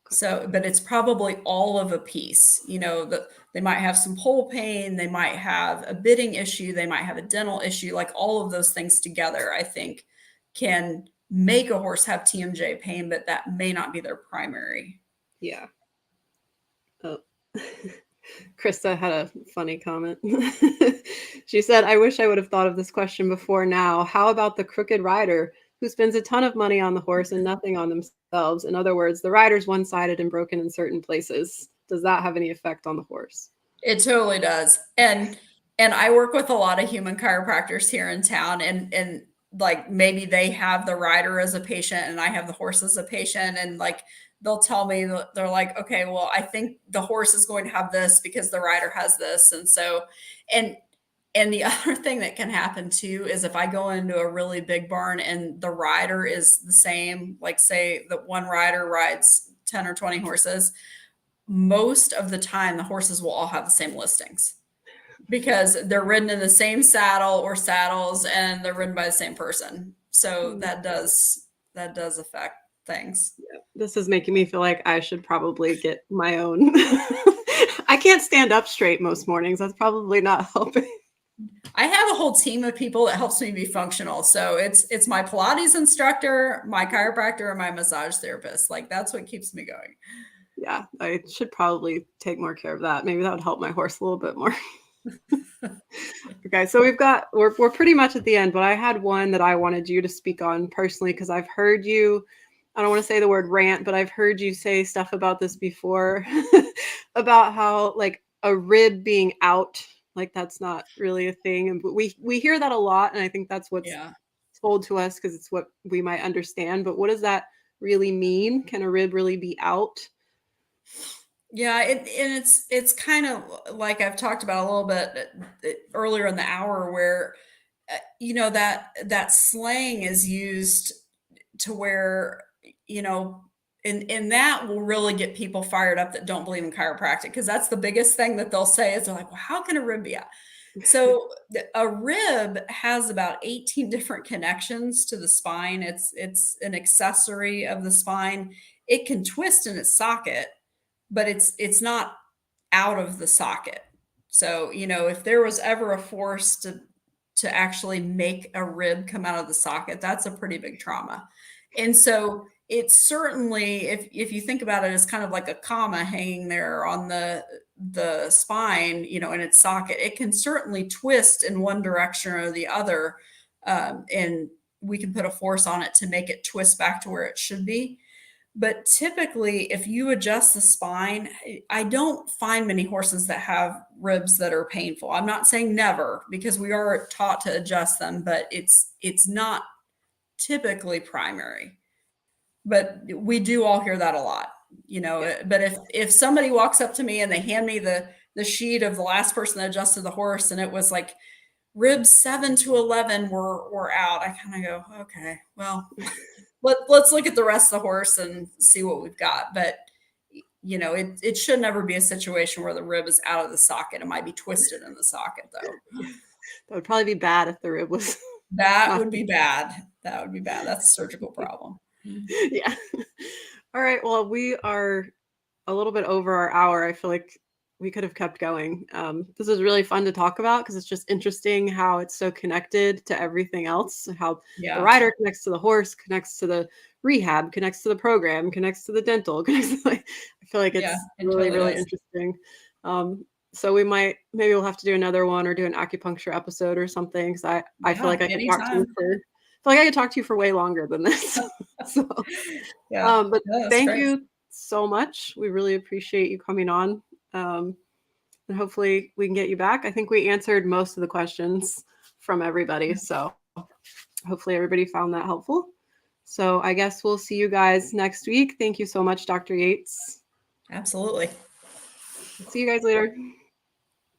So, but it's probably all of a piece, that they might have some poll pain, they might have a bitting issue, they might have a dental issue, like all of those things together, I think can make a horse have TMJ pain, but that may not be their primary. Yeah. Oh. Krista had a funny comment. She said, I wish I would have thought of this question before now. How about the crooked rider who spends a ton of money on the horse and nothing on themselves? In other words, the rider's one-sided and broken in certain places. Does that have any effect on the horse? It totally does. And I work with a lot of human chiropractors here in town and like maybe they have the rider as a patient and I have the horse as a patient and like they'll tell me, they're like, okay, well, I think the horse is going to have this because the rider has this. And so, and the other thing that can happen too is if I go into a really big barn and the rider is the same, like say that one rider rides 10 or 20 horses, most of the time the horses will all have the same listings because they're ridden in the same saddle or saddles and they're ridden by the same person. So that does affect things. Yeah, this is making me feel like I should probably get my own. I can't stand up straight most mornings. That's probably not helping. I have a whole team of people that helps me be functional. So it's my Pilates instructor, my chiropractor, and my massage therapist. Like that's what keeps me going. Yeah, I should probably take more care of that. Maybe that would help my horse a little bit more. Okay, so we're pretty much at the end, but I had one that I wanted you to speak on personally because I've heard you, I don't want to say the word rant, but I've heard you say stuff about this before about how like a rib being out, like that's not really a thing. And we hear that a lot, and I think that's what's told to us because it's what we might understand. But what does that really mean? Can a rib really be out? Yeah, it's kind of like I've talked about a little bit earlier in the hour where that slang is used to where and that will really get people fired up that don't believe in chiropractic because that's the biggest thing that they'll say is they're like, well, how can a rib be out? So a rib has about 18 different connections to the spine. It's an accessory of the spine. It can twist in its socket, but it's not out of the socket. So, if there was ever a force to actually make a rib come out of the socket, that's a pretty big trauma. And so it's certainly, if you think about it as kind of like a comma hanging there on the spine, in its socket, it can certainly twist in one direction or the other. And we can put a force on it to make it twist back to where it should be. But typically, if you adjust the spine, I don't find many horses that have ribs that are painful. I'm not saying never, because we are taught to adjust them, but it's not typically primary. But we do all hear that a lot, you know. Yeah. But if somebody walks up to me and they hand me the sheet of the last person that adjusted the horse, and it was like ribs 7 to 11 were out, I kind of go, okay, well, let's look at the rest of the horse and see what we've got. But you know, it should never be a situation where the rib is out of the socket. It might be twisted in the socket, though. That would probably be bad if the rib was. That would be bad. That would be bad. That's a surgical problem. Yeah. All right. Well, we are a little bit over our hour. I feel like we could have kept going. This is really fun to talk about because it's just interesting how it's so connected to everything else. How the rider connects to the horse, connects to the rehab, connects to the program, connects to the dental. I feel like it's really, really interesting. So maybe we'll have to do another one or do an acupuncture episode or something. Because I feel like I could talk to you I could talk to you for way longer than this. So, but thank you so much. We really appreciate you coming on. And hopefully we can get you back. I think we answered most of the questions from everybody. So hopefully everybody found that helpful. So I guess we'll see you guys next week. Thank you so much, Dr. Yates. Absolutely. See you guys later.